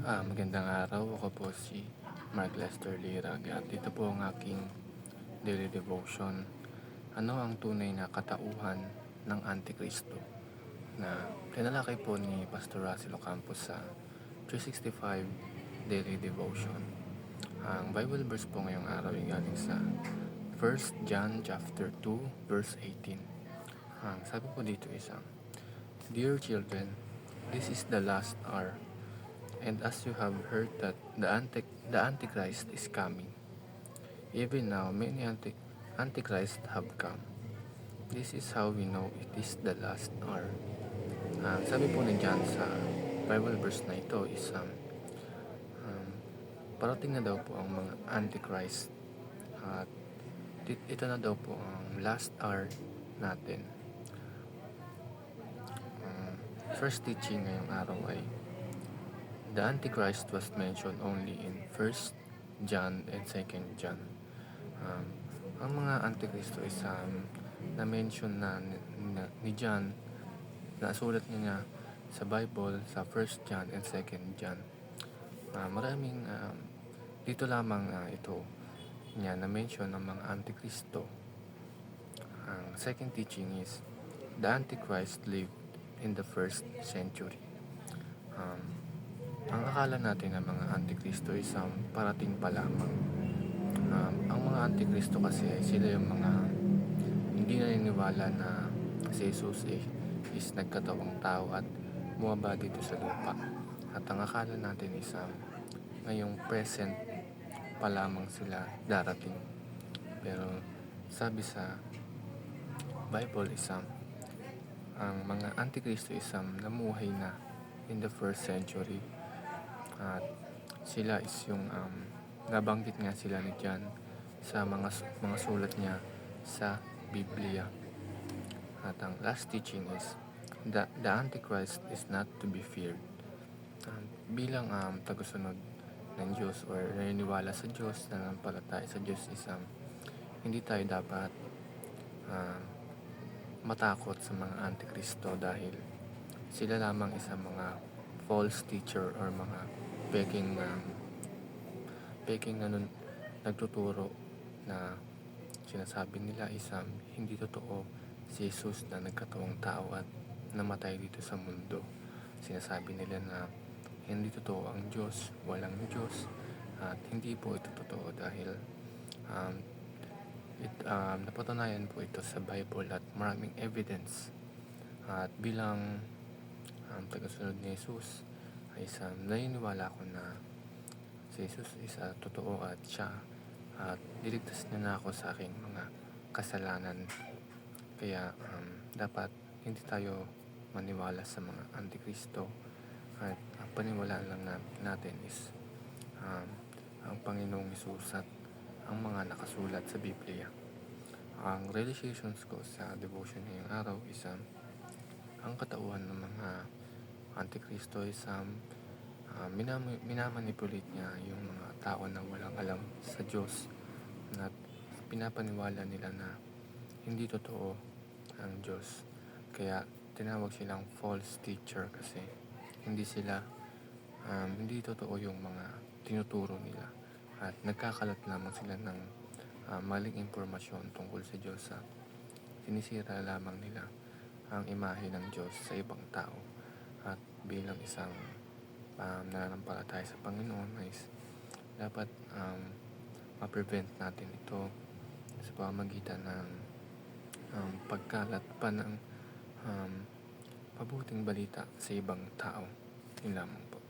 Magandang araw. Ako po si Mark Lester Lirag at ito po ang aking daily devotion. Ano ang tunay na katauhan ng Antikristo? Na tinalakay po ni Pastor Russell Ocampo sa 365 Daily Devotion. Ang Bible verse po ngayong araw ay galing sa 1 John chapter 2 verse 18. Ang sabi po dito is, Dear children, this is the last hour. And as you have heard that the Antichrist is coming, even now many Antichrist have come. This is how we know it is the last hour. Sabi po ni John sa Bible verse na ito is, um, parating na daw po ang mga Antichrist at ito na daw po ang last hour natin. First teaching ngayong araw ay the Antichrist was mentioned only in 1 John and 2 John. Ang mga Antikristo is na-mention ni John, nasulat niya sa Bible sa 1 John and 2 John. Maraming dito lamang ito niya na-mention ng mga Antikristo. Ang second teaching is the Antichrist lived in the first century. Ang akala natin ng mga Antikristo is parating pa lamang. Ang mga Antikristo kasi ay sila yung mga hindi naniniwala na si Jesus is nagkatawang tao at bumaba dito sa lupa. At ang akala natin is ngayong present pa lamang sila darating. Pero sabi sa Bible is ang mga Antikristo is namuhay na in the first century. At sila is yung nabanggit nga sila ni John sa mga sulat niya sa Biblia. At ang last teaching is the Antichrist is not to be feared. Bilang tagasunod ng Diyos or naniniwala sa Diyos, nananampalataya sa Diyos is hindi tayo dapat matakot sa mga Antikristo dahil sila lamang isa mga false teacher or mga peking na nagtuturo na sinasabi nila is hindi totoo si Jesus na nagkatawang tao at namatay dito sa mundo. Sinasabi nila na hindi totoo ang Diyos, walang Diyos, at hindi po ito totoo dahil napatunayan po ito sa Bible at maraming evidence. At bilang tagasunod ni Jesus ay naniniwala ko na si Jesus is totoo at siya at niligtas niya na ako sa aking mga kasalanan. Kaya dapat hindi tayo maniwala sa mga Antikristo at ang paniwalaan lang natin is ang Panginoong Jesus at ang mga nakasulat sa Biblia. Ang realizations ko sa devotion ngayong araw is ang katauhan ng mga Antikristo is minamanipulate niya yung mga tao na walang alam sa Diyos at pinapaniwala nila na hindi totoo ang Diyos. Kaya tinawag silang false teacher kasi hindi totoo yung mga tinuturo nila at nagkakalat lamang sila ng maling impormasyon tungkol sa Diyos at sinisira lamang nila ang imahe ng Diyos sa ibang tao. At bilang isang nananampalataya sa Panginoon is dapat ma-prevent natin ito sa pamamagitan ng pagkalat pa ng mabuting balita sa ibang tao. Yun lamang po.